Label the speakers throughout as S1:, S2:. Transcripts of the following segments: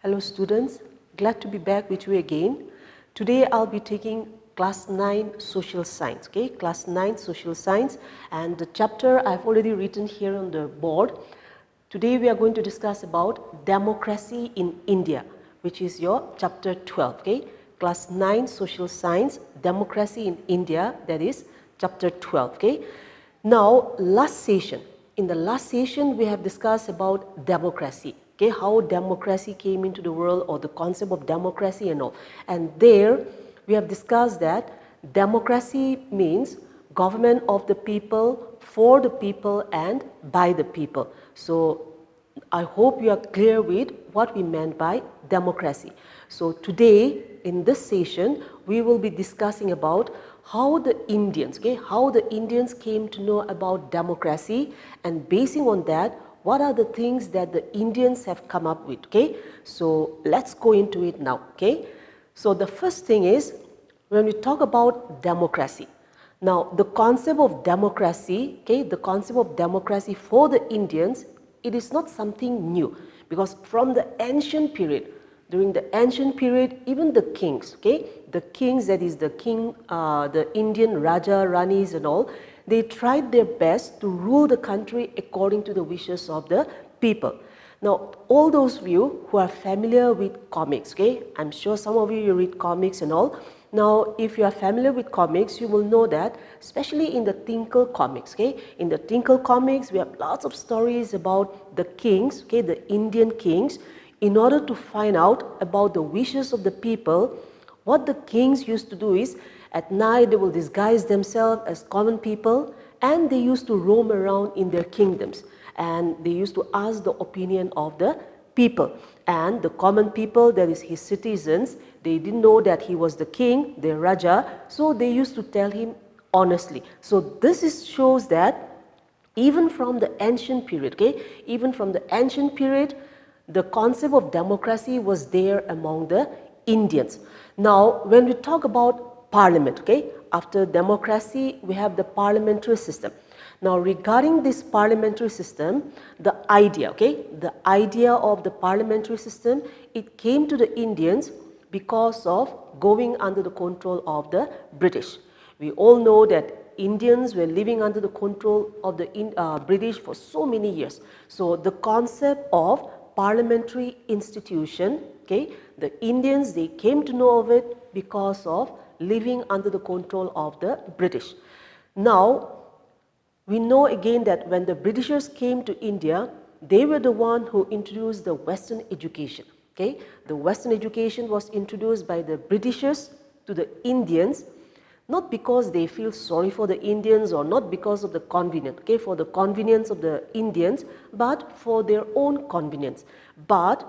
S1: Hello students, glad to be back with you again. Today I'll be taking class 9 social science, okay? Class 9 social science, and the chapter I've already written here on the board. Today we are going to discuss about democracy in India, which is your chapter 12, okay? Class 9 social science, democracy in India, that is chapter 12, okay? Now in the last session we have discussed about democracy. Okay, how democracy came into the world, or the concept of democracy and all. And there we have discussed that democracy means government of the people, for the people and by the people. So I hope you are clear with what we meant by democracy. So today in this session we will be discussing about how the Indians came to know about democracy, and basing on that, what are the things that the Indians have come up with, okay? So let's go into it now, okay? So the first thing is, when we talk about democracy, now the concept of democracy, okay, the concept of democracy for the Indians, it is not something new, because from the ancient period, during the ancient period, even the kings, okay, the kings, that is the king, the Indian Raja, Ranis and all, they tried their best to rule the country according to the wishes of the people. Now, all those of you who are familiar with comics, okay, I'm sure some of you read comics and all. Now, if you are familiar with comics, you will know that, especially in the Tinkle comics, okay, in the Tinkle comics, we have lots of stories about the kings, okay, the Indian kings. In order to find out about the wishes of the people, what the kings used to do is, at night they will disguise themselves as common people, and they used to roam around in their kingdoms, and they used to ask the opinion of the people. And the common people, that is his citizens, they didn't know that he was the king, the Raja, so they used to tell him honestly. So this shows that even from the ancient period, okay, even from the ancient period, the concept of democracy was there among the Indians. Now, when we talk about parliament, okay, after democracy, we have the parliamentary system. Now, regarding this parliamentary system, the idea of the parliamentary system, it came to the Indians because of going under the control of the British. We all know that Indians were living under the control of the British for so many years. So the concept of parliamentary institution, okay, the Indians, they came to know of it because of living under the control of the British. Now, we know again that when the Britishers came to India, they were the one who introduced the Western education, okay. The Western education was introduced by the Britishers to the Indians, not because they feel sorry for the Indians, or not because of the convenience, okay, for the convenience of the Indians, but for their own convenience. But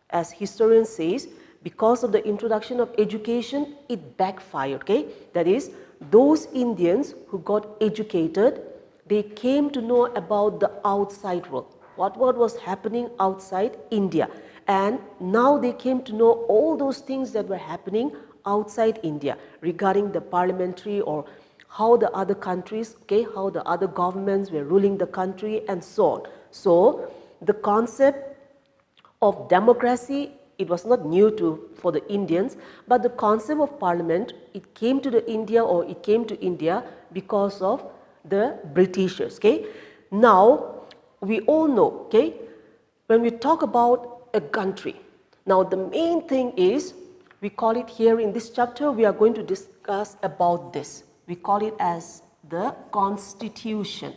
S1: as historians says, because of the introduction of education, it backfired, okay. That is, those Indians who got educated, they came to know about the outside world, what was happening outside India. And now they came to know all those things that were happening outside India regarding the parliamentary, or how the other countries, okay, how the other governments were ruling the country and so on. So the concept of democracy, it was not new for the Indians, but the concept of parliament, it came to India because of the Britishers, okay. Now we all know, okay, when we talk about a country, now the main thing is, we call it here in this chapter, we are going to discuss about this. We call it as the constitution,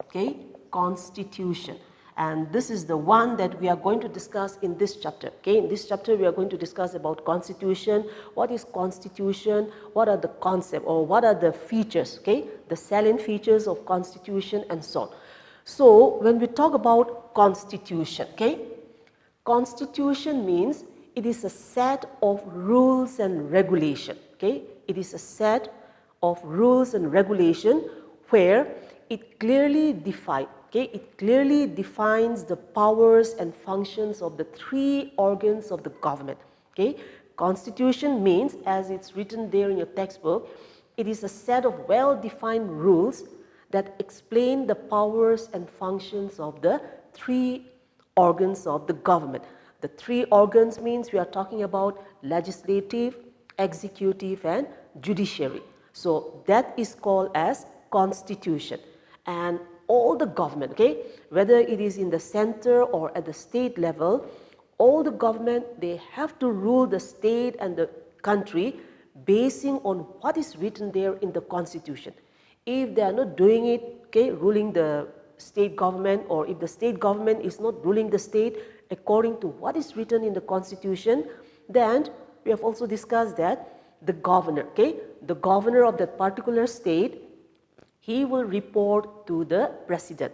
S1: okay, constitution. And this is the one that we are going to discuss in this chapter, okay. In this chapter, we are going to discuss about constitution, what is constitution, what are the concepts, or what are the features, okay, the salient features of constitution and so on. So when we talk about constitution, okay, constitution means it is a set of rules and regulation, okay. It is a set of rules and regulation where it clearly defines, okay, it clearly defines the powers and functions of the three organs of the government, okay. Constitution means, as it's written there in your textbook, it is a set of well-defined rules that explain the powers and functions of the three organs of the government. The three organs means we are talking about legislative, executive and judiciary. So that is called as constitution. And all the government, okay, whether it is in the center or at the state level, all the government, they have to rule the state and the country basing on what is written there in the constitution. If they are not doing it, okay, ruling the state government, or if the state government is not ruling the state according to what is written in the constitution, then we have also discussed that the governor, okay, the governor of that particular state, he will report to the president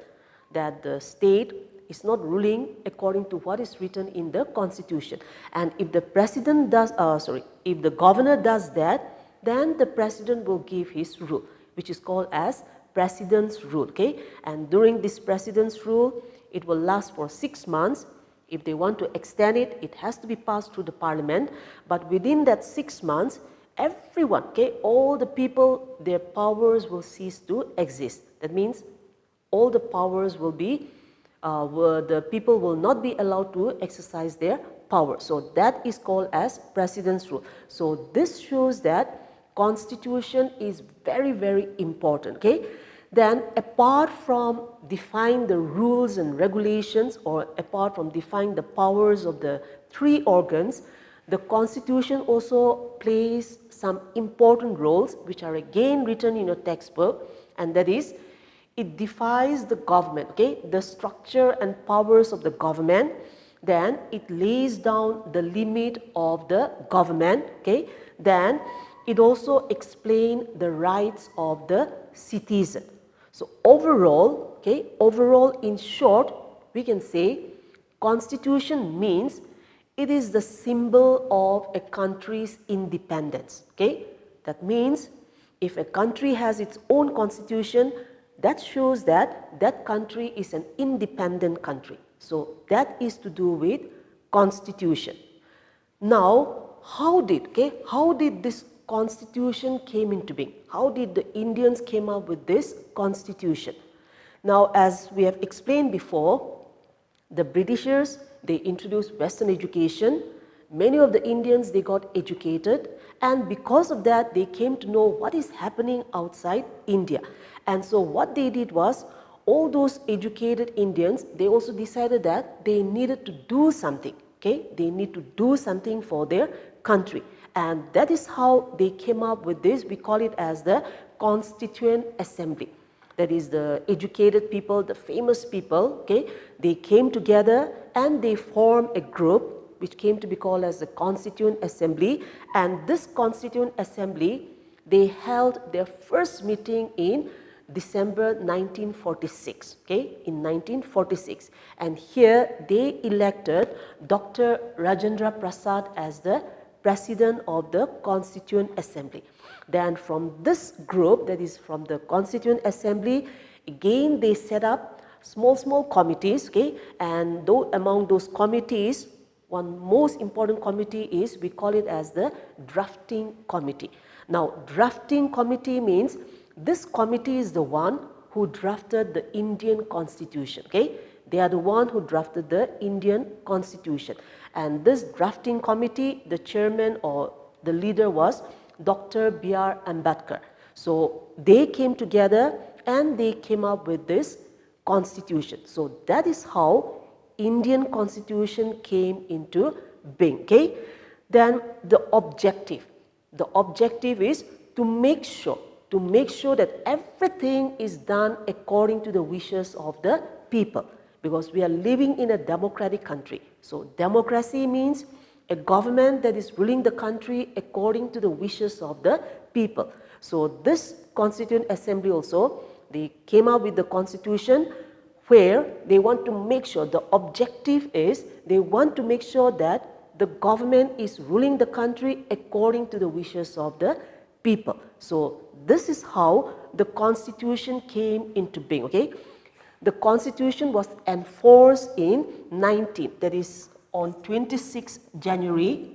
S1: that the state is not ruling according to what is written in the constitution. And if the president does, if the governor does that, then the president will give his rule, which is called as president's rule, okay. And during this president's rule, it will last for 6 months. If they want to extend it, it has to be passed through the parliament. But within that 6 months, everyone, okay, all the people, their powers will cease to exist. That means all the powers will be, the people will not be allowed to exercise their power. So that is called as president's rule. So this shows that constitution is very, very important, okay. Then apart from defining the rules and regulations, or apart from defining the powers of the three organs, the constitution also plays some important roles which are again written in a textbook, and that is, it defines the government, okay, the structure and powers of the government. Then it lays down the limit of the government, okay. Then it also explains the rights of the citizen. So overall, okay, overall in short, we can say constitution means it is the symbol of a country's independence, okay. That means if a country has its own constitution, that shows that that country is an independent country. So that is to do with constitution. Now, how did this constitution came into being? How did the Indians came up with this constitution? Now, as we have explained before, the Britishers, they introduced Western education. Many of the Indians, they got educated, and because of that, they came to know what is happening outside India. And so what they did was, all those educated Indians, they also decided that they needed to do something, okay? They need to do something for their country. And that is how they came up with this. We call it as the Constituent Assembly. That is, the educated people, the famous people, okay, they came together and they formed a group which came to be called as the Constituent Assembly. And this Constituent Assembly, they held their first meeting in December 1946, okay, in 1946. And here they elected Dr. Rajendra Prasad as the president of the Constituent Assembly. Then from this group, that is from the Constituent Assembly, again they set up small committees, okay, and among those committees, one most important committee is, we call it as the drafting committee. Now, drafting committee means this committee is the one who drafted the Indian Constitution, okay. They are the one who drafted the Indian Constitution. And this drafting committee, the chairman or the leader was Dr. B.R. Ambedkar. So they came together and they came up with this constitution. So that is how Indian Constitution came into being, okay. Then the objective is to make sure that everything is done according to the wishes of the people, because we are living in a democratic country. So democracy means a government that is ruling the country according to the wishes of the people. So this Constituent Assembly also, they came up with the constitution where they want to make sure, the objective is they want to make sure that the government is ruling the country according to the wishes of the people. So this is how the constitution came into being, okay. The constitution was enforced in that is on 26 January,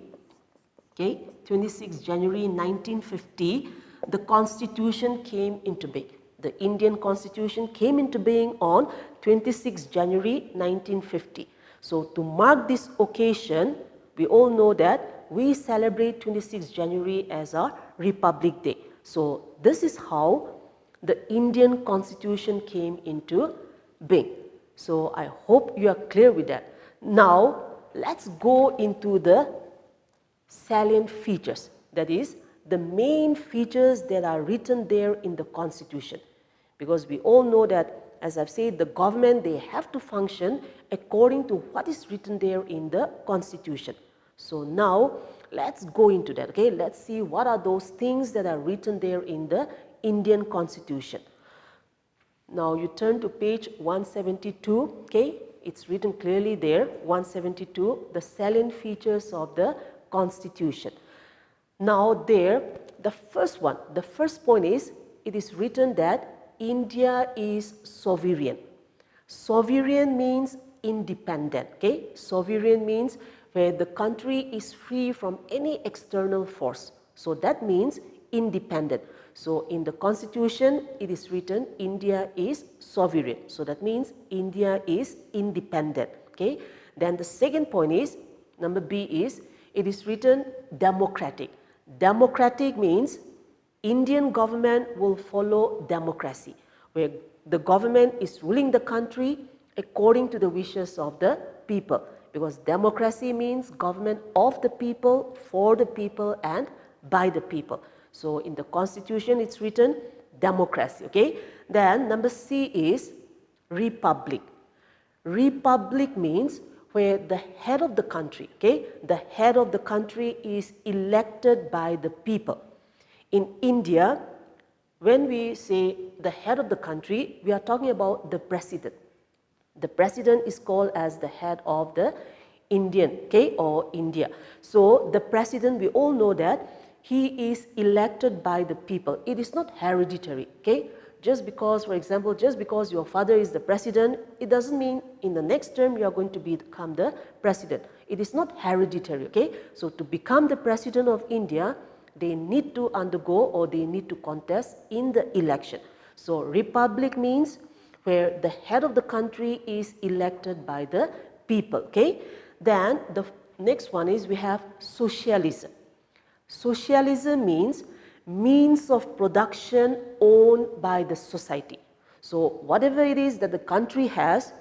S1: okay, 26 January 1950, the constitution came into being. The Indian Constitution came into being on 26 January 1950. So to mark this occasion, we all know that we celebrate 26 January as our Republic Day. So this is how the Indian Constitution came into being. So I hope you are clear with that. Now let's go into the salient features, that is the main features that are written there in the Constitution. Because we all know that, as I've said, the government, they have to function according to what is written there in the Constitution. So now let's go into that, okay? Let's see what are those things that are written there in the Indian Constitution. Now you turn to page 172, okay? It's written clearly there, 172, the salient features of the Constitution. Now there, the first point is, it is written that India is sovereign. Sovereign means independent, okay? Sovereign means where the country is free from any external force. So that means independent. So in the Constitution, it is written India is sovereign. So that means India is independent, okay? Then the second point is, number B is, it is written democratic. Democratic means Indian government will follow democracy, where the government is ruling the country according to the wishes of the people. Because democracy means government of the people, for the people and by the people. So in the Constitution it's written democracy, okay? Then number C is republic. Republic means where the head of the country, okay? The head of the country is elected by the people. In India, when we say the head of the country, we are talking about the president. The president is called as the head of the Indian, okay, or India. So the president, we all know that he is elected by the people. It is not hereditary, okay? Just because, for example, just because your father is the president, it doesn't mean in the next term you are going to become the president. It is not hereditary, okay? So to become the president of India, they need to undergo or they need to contest in the election. So republic means where the head of the country is elected by the people, okay? Then the next one is we have socialism. Socialism means means of production owned by the society. So whatever it is that the country has,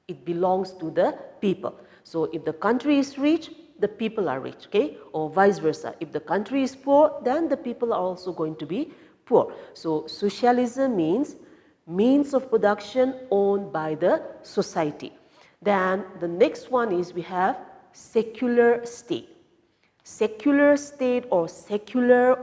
S1: it belongs to the people. So if the country is rich, the people are rich, okay? Or vice versa. If the country is poor, then the people are also going to be poor. So socialism means means of production owned by the society. Then the next one is we have secular state. Secular state or secularism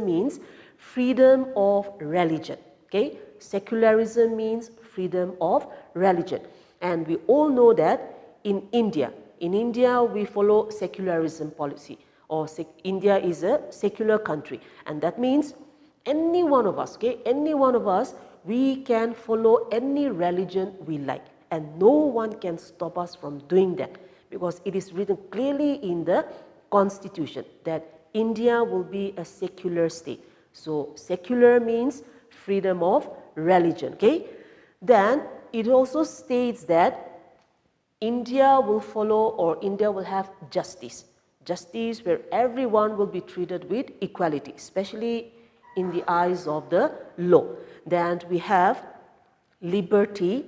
S1: means freedom of religion, okay? Secularism means freedom of religion. And we all know that in India we follow secularism policy, or India is a secular country, and that means any one of us, okay, any one of us, we can follow any religion we like, and no one can stop us from doing that, because it is written clearly in the Constitution that India will be a secular state. So secular means freedom of religion, okay? Then it also states that India will follow, or India will have justice. Justice where everyone will be treated with equality, especially in the eyes of the law. Then we have liberty.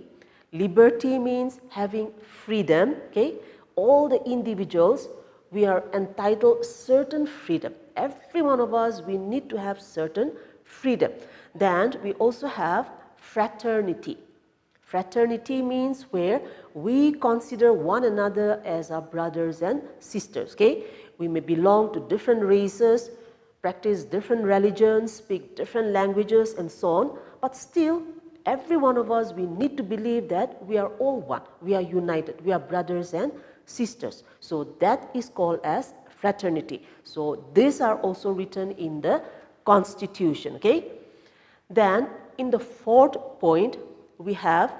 S1: Liberty means having freedom, okay? All the individuals, we are entitled certain freedom. Every one of us, we need to have certain freedom. Then we also have fraternity. Fraternity means where we consider one another as our brothers and sisters, okay? We may belong to different races, practice different religions, speak different languages and so on, but still every one of us, we need to believe that we are all one, we are united, we are brothers and sisters. So that is called as fraternity. So these are also written in the Constitution, okay? Then in the fourth point, we have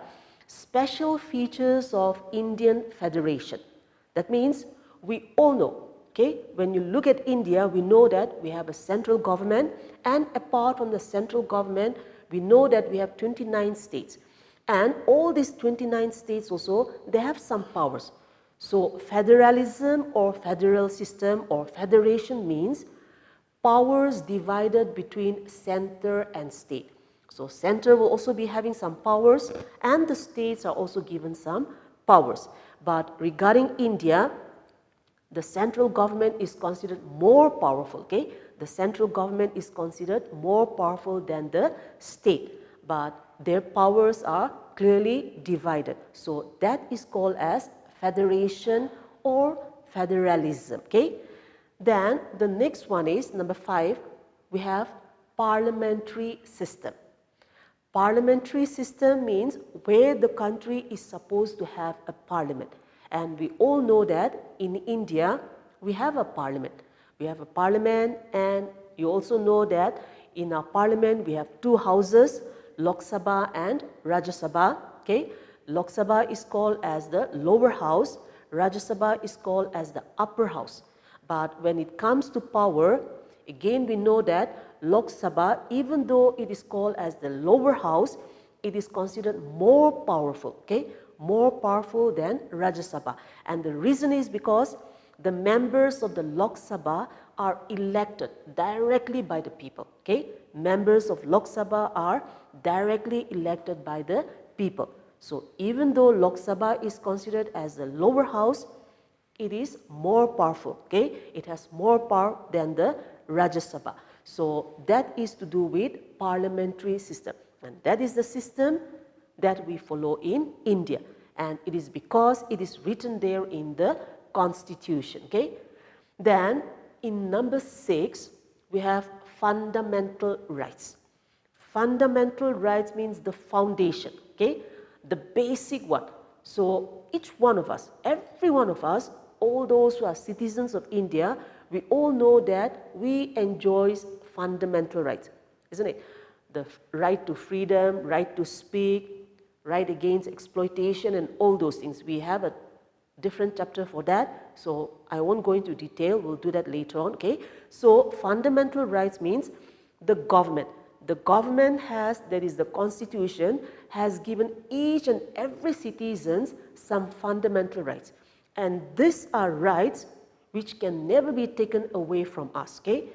S1: special features of Indian Federation. That means we all know, okay, when you look at India, we know that we have a central government, and apart from the central government, we know that we have 29 states. And all these 29 states also, they have some powers. So federalism or federal system or federation means powers divided between center and state. So center will also be having some powers and the states are also given some powers. But regarding India, the central government is considered more powerful, okay? The central government is considered more powerful than the state, but their powers are clearly divided. So that is called as federation or federalism, okay? Then the next one is number 5, we have parliamentary system. Parliamentary system means where the country is supposed to have a parliament. And we all know that in India, we have a parliament. We have a parliament, and you also know that in our parliament, we have 2 houses, Lok Sabha and Rajya Sabha. Okay? Lok Sabha is called as the lower house, Rajya Sabha is called as the upper house. But when it comes to power, again we know that Lok Sabha, even though it is called as the lower house, it is considered more powerful, okay? More powerful than Rajya Sabha. And the reason is because the members of the Lok Sabha are elected directly by the people, okay? Members of Lok Sabha are directly elected by the people. So even though Lok Sabha is considered as the lower house, it is more powerful, okay? It has more power than the Rajya Sabha. So that is to do with parliamentary system, and that is the system that we follow in India, and it is because it is written there in the constitution, okay? Then in number 6 we have fundamental rights. Fundamental rights means the foundation, okay? The basic one. So each one of us, every one of us, all those who are citizens of India, we all know that we enjoy fundamental rights, isn't it? The right to freedom, right to speak, right against exploitation and all those things. We have a different chapter for that, so I won't go into detail, we'll do that later on, okay? So fundamental rights means the government. The government has, that is the constitution, has given each and every citizen some fundamental rights. And these are rights which can never be taken away from us, okay?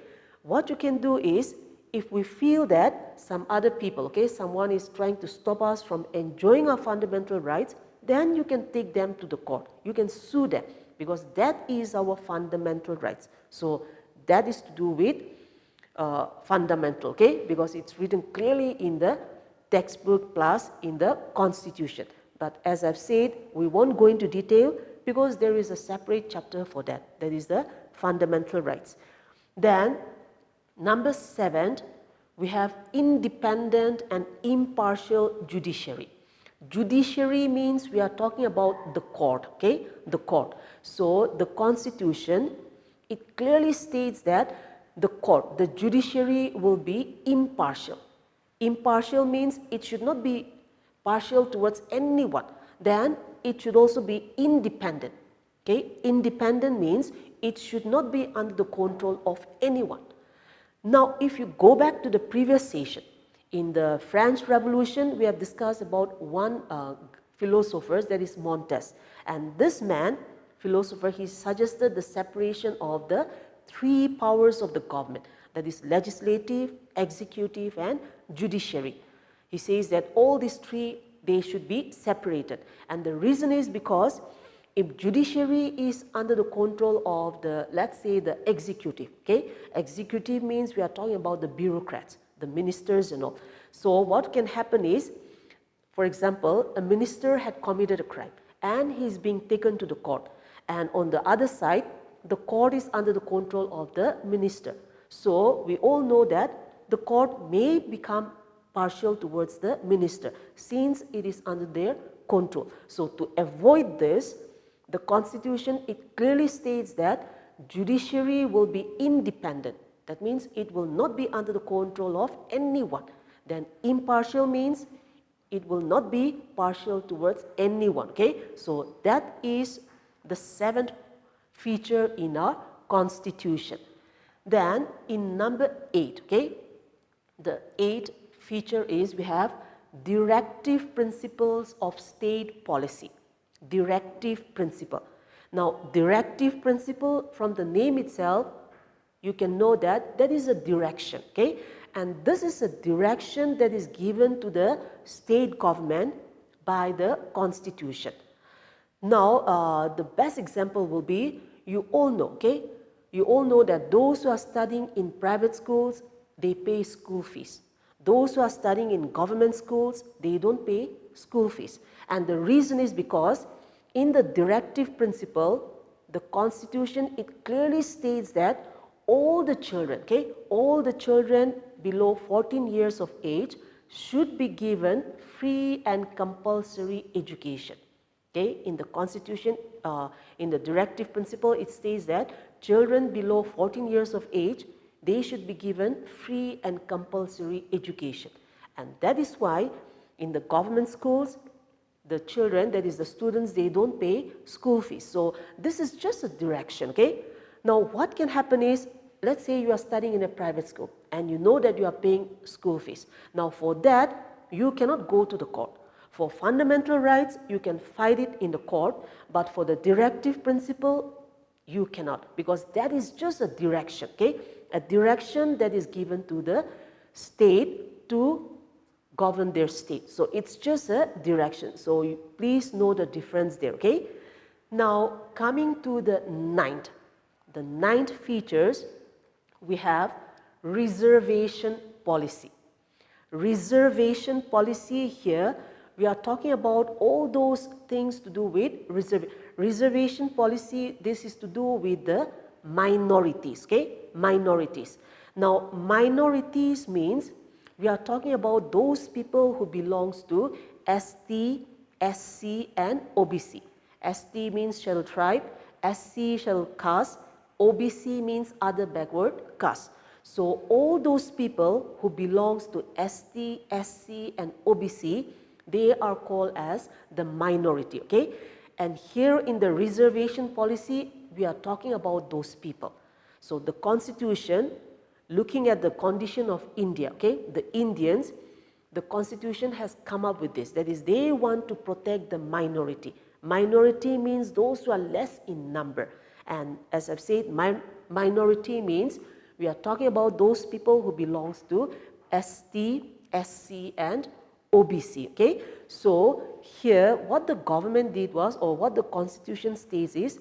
S1: What you can do is, if we feel that some other people, okay, someone is trying to stop us from enjoying our fundamental rights, then you can take them to the court. You can sue them because that is our fundamental rights. So that is to do with fundamental, okay, because it's written clearly in the textbook plus in the constitution. But as I've said, we won't go into detail because there is a separate chapter for that. That is the fundamental rights. Then number 7, we have independent and impartial judiciary. Judiciary means we are talking about the court, okay, the court. So the constitution, it clearly states that the court, the judiciary will be impartial. Impartial means it should not be partial towards anyone. Then it should also be independent, okay. Independent means it should not be under the control of anyone. Now if you go back to the previous session, in the French Revolution we have discussed about one philosopher, that is Montesquieu, and this man, philosopher, he suggested the separation of the 3 powers of the government, that is legislative, executive and judiciary. He says that all these 3, they should be separated, and the reason is because if judiciary is under the control of the, let's say, the executive, okay, executive means we are talking about the bureaucrats, the ministers and all. So what can happen is, for example, a minister had committed a crime and he is being taken to the court, and on the other side the court is under the control of the minister. So we all know that the court may become partial towards the minister since it is under their control. So to avoid this, the constitution, it clearly states that judiciary will be independent. That means it will not be under the control of anyone. Then impartial means it will not be partial towards anyone, okay. So that is the 7th feature in our constitution. Then in number 8, okay, the 8th feature is we have directive principles of state policy. Directive principle. Now, directive principle, from the name itself, you can know that that is a direction, okay? And this is a direction that is given to the state government by the constitution. Now, the best example will be, you all know, okay? You all know that those who are studying in private schools, they pay school fees. Those who are studying in government schools, they don't pay school fees. And the reason is because in the directive principle, the constitution, it clearly states that all the children, okay, all the children below 14 years of age should be given free and compulsory education. Okay, in the constitution, in the directive principle, it states that children below 14 years of age, they should be given free and compulsory education. And that is why in the government schools, the children, that is the students, they don't pay school fees. So this is just a direction, okay? Now what can happen is, let's say you are studying in a private school and you know that you are paying school fees. Now for that, you cannot go to the court. For fundamental rights, you can fight it in the court, but for the directive principle, you cannot, because that is just a direction, okay? A direction that is given to the state to govern their state. So it's just a direction. So you please know the difference there, okay? Now coming to the ninth features, we have reservation policy. Reservation policy here, we are talking about all those things to do with reservation policy. This is to do with the minorities, okay? Minorities. Now, minorities means we are talking about those people who belongs to ST, SC and OBC. ST means scheduled tribe, SC scheduled caste, OBC means other backward caste. So all those people who belongs to ST, SC and OBC, they are called as the minority, okay? And here in the reservation policy, we are talking about those people. So the constitution, looking at the condition of India, okay, the Indians, the constitution has come up with this. That is, they want to protect the minority. Minority means those who are less in number. And as I've said, minority means we are talking about those people who belongs to ST, SC and OBC, okay? So here what the government did was, or what the constitution states is,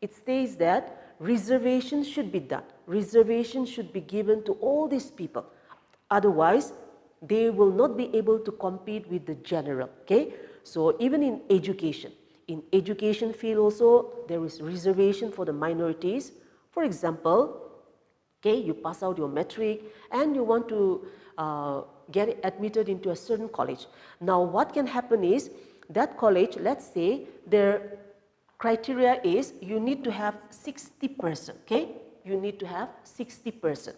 S1: it states that reservation should be done. Reservation should be given to all these people. Otherwise, they will not be able to compete with the general, okay? So even in education field also, there is reservation for the minorities. For example, okay, you pass out your matric and you want to get admitted into a certain college. Now what can happen is, that college, let's say their criteria is you need to have 60%, okay? You need to have 60%.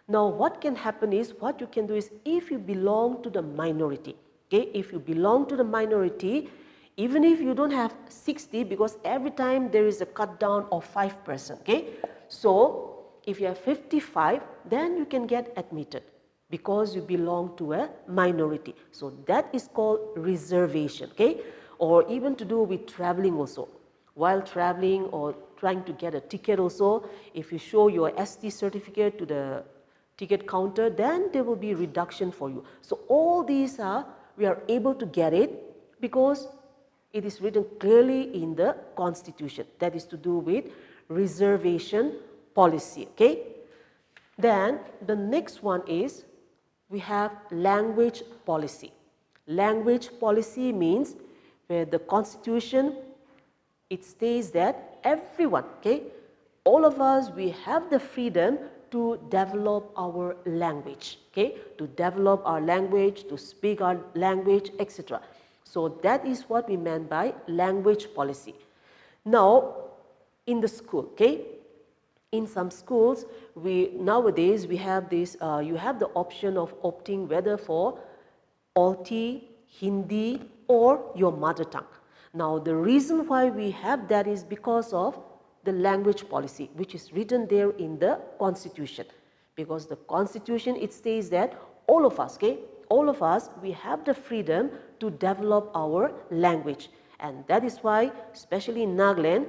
S1: Now what can happen is, what you can do is, if you belong to the minority, okay? If you belong to the minority, even if you don't have 60, because every time there is a cut down of 5%, okay? So if you have 55, then you can get admitted, because you belong to a minority. So that is called reservation, okay? Or even to do with traveling also. While traveling or trying to get a ticket also, if you show your ST certificate to the ticket counter, then there will be reduction for you. So all these are, we are able to get it because it is written clearly in the constitution. That is to do with reservation policy, okay? Then the next one is, we have language policy. Language policy means where the constitution, it states that everyone, okay, all of us, we have the freedom to develop our language, okay, to develop our language, to speak our language, etc. So that is what we meant by language policy. Now in the school, okay, in some schools, nowadays we have this, you have the option of opting whether for Alti, Hindi or your mother tongue. Now the reason why we have that is because of the language policy, which is written there in the constitution. Because the constitution, it states that all of us, okay, all of us, we have the freedom to develop our language. And that is why, especially in Nagaland,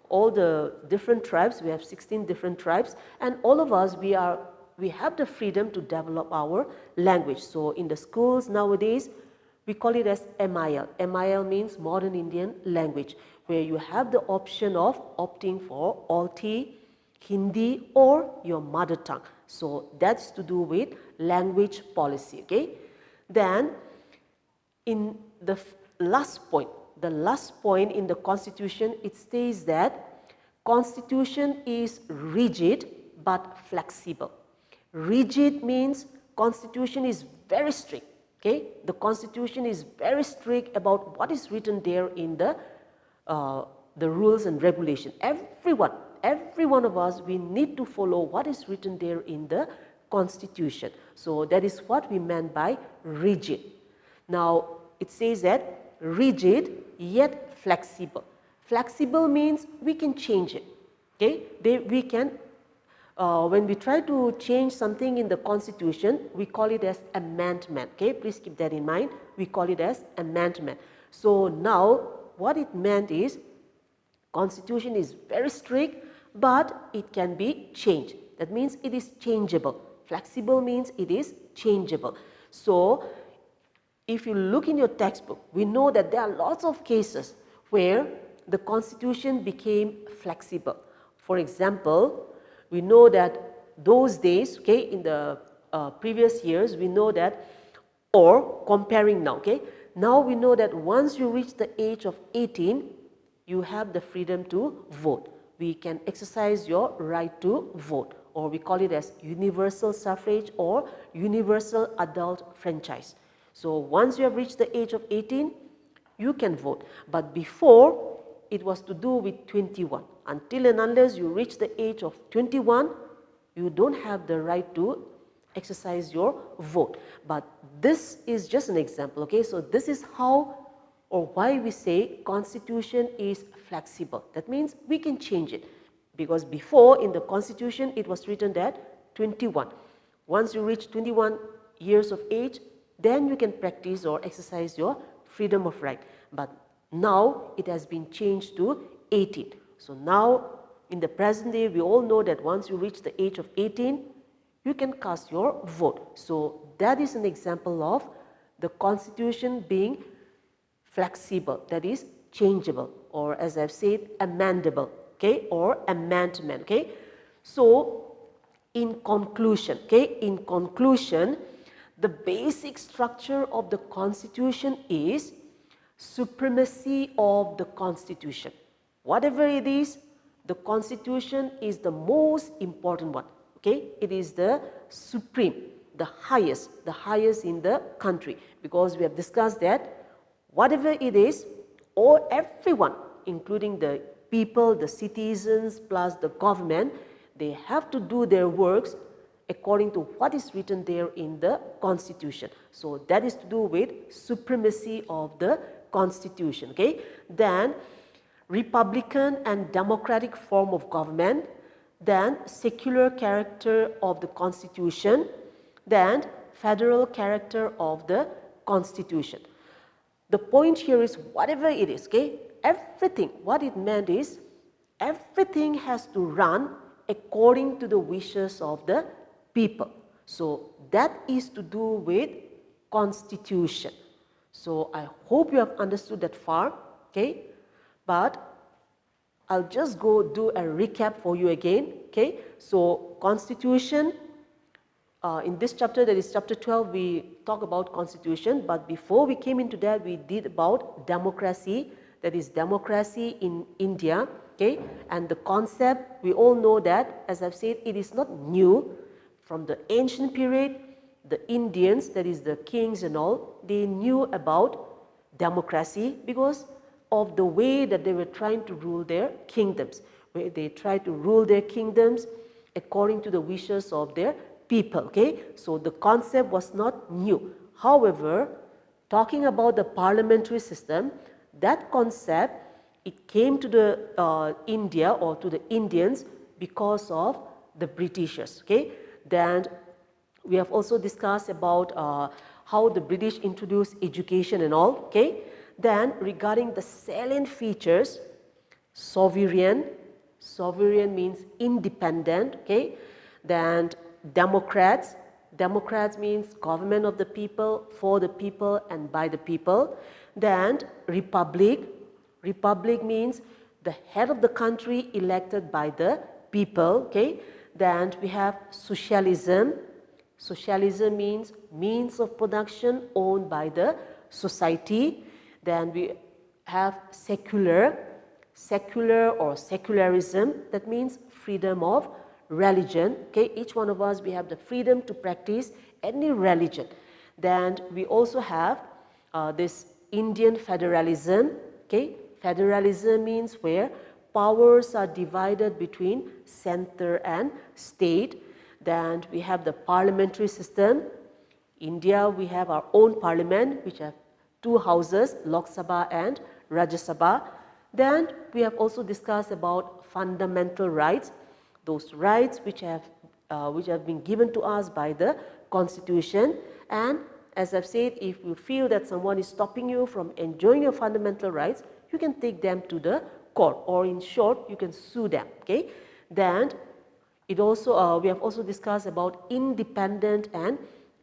S1: all the different tribes, we have 16 different tribes, and all of us, we have the freedom to develop our language. So in the schools nowadays, we call it as MIL. MIL means Modern Indian Language, where you have the option of opting for Alti, Hindi or your mother tongue. So that's to do with language policy, okay. Then in the last point in the Constitution, it states that Constitution is rigid but flexible. Rigid means Constitution is very strict, okay. The Constitution is very strict about what is written there in the rules and regulation. Every one of us, we need to follow what is written there in the Constitution. So that is what we meant by rigid. Now it says that rigid yet flexible. Flexible means we can change it, okay. We can, when we try to change something in the Constitution, we call it as amendment, okay. Please keep that in mind, we call it as amendment. So now what it meant is, Constitution is very strict, but it can be changed. That means it is changeable. Flexible means it is changeable. So if you look in your textbook, we know that there are lots of cases where the Constitution became flexible. For example, we know that those days, okay, in the previous years, we know that, or comparing now, okay, now we know that once you reach the age of 18, you have the freedom to vote. We can exercise your right to vote, or we call it as universal suffrage or universal adult franchise. So once you have reached the age of 18, you can vote. But before, it was to do with 21. Until and unless you reach the age of 21, you don't have the right to exercise your vote. But this is just an example, okay. So this is how or why we say Constitution is flexible. That means we can change it, because before in the Constitution it was written that 21. Once you reach 21 years of age, then you can practice or exercise your freedom of right. But now it has been changed to 18. So now in the present day, we all know that once you reach the age of 18, you can cast your vote. So that is an example of the Constitution being flexible, that is changeable, or as I've said, amendable, okay, or amendment, okay. So in conclusion, the basic structure of the Constitution is supremacy of the Constitution. Whatever it is, the Constitution is the most important one, okay. It is the supreme, the highest in the country, because we have discussed that whatever it is, or everyone, including the people, the citizens, plus the government, they have to do their works according to what is written there in the Constitution. So that is to do with supremacy of the Constitution, okay. Then republican and democratic form of government, then secular character of the Constitution, then federal character of the Constitution. The point here is whatever it is, okay, everything, what it meant is everything has to run according to the wishes of the people. So that is to do with Constitution. So I hope you have understood that far, okay, but I'll just go do a recap for you again, okay. So Constitution, in this chapter, that is chapter 12, we talk about Constitution, but before we came into that, we did about democracy, that is democracy in India, okay. And the concept, we all know that, as I've said, it is not new. From the ancient period, the Indians, that is the kings and all, they knew about democracy because of the way that they were trying to rule their kingdoms, where they tried to rule their kingdoms according to the wishes of their people, okay. So the concept was not new. However, talking about the parliamentary system, that concept, it came to the India or to the Indians because of the Britishers, okay. Then We have also discussed about how the British introduced education and all, okay. Then regarding the salient features, sovereign means independent, okay. Then democrats means government of the people, for the people and by the people. Then republic means the head of the country elected by the people, okay. Then we have socialism means means of production owned by the society. Then we have secular or secularism, that means freedom of religion, okay. Each one of us, we have the freedom to practice any religion. Then we also have this Indian federalism, okay. Federalism means where powers are divided between center and state. Then we have the parliamentary system. India, we have our own parliament, which have two houses, Lok Sabha and Rajya Sabha. Then we have also discussed about fundamental rights, those rights which have been given to us by the Constitution. And as I've said, if you feel that someone is stopping you from enjoying your fundamental rights, you can take them to the court, or in short, you can sue them, okay. Then we have also discussed about independent and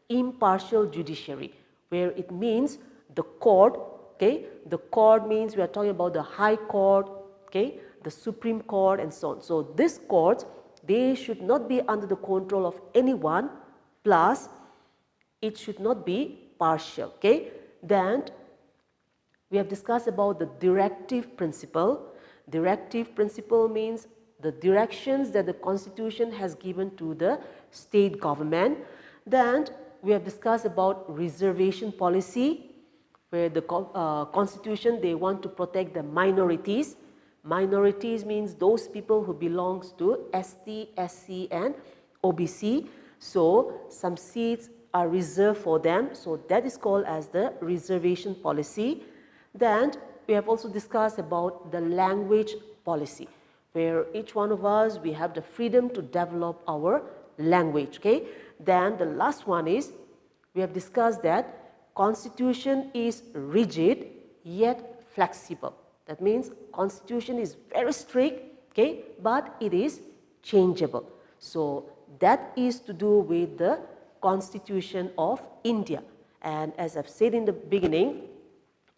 S1: impartial judiciary, where it means the court, okay. The court means we are talking about the High Court, okay, the Supreme Court and so on. So these courts, they should not be under the control of anyone, plus it should not be partial, okay. Then we have discussed about the directive principle. Directive principle means the directions that the Constitution has given to the state government. Then we have discussed about reservation policy, where the Constitution, they want to protect the minorities. Minorities means those people who belongs to ST, SC and OBC. So some seats are reserved for them. So that is called as the reservation policy. Then we have also discussed about the language policy, where each one of us, we have the freedom to develop our language, okay. Then the last one is, we have discussed that Constitution is rigid yet flexible. That means Constitution is very strict, okay, but it is changeable. So that is to do with the Constitution of India. And as I've said in the beginning,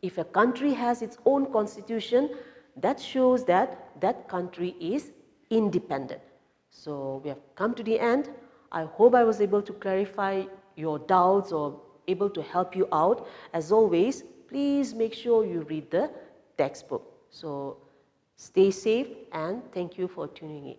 S1: if a country has its own constitution, that shows that that country is independent. So we have come to the end. I hope I was able to clarify your doubts or able to help you out. As always, please make sure you read the textbook. So stay safe and thank you for tuning in.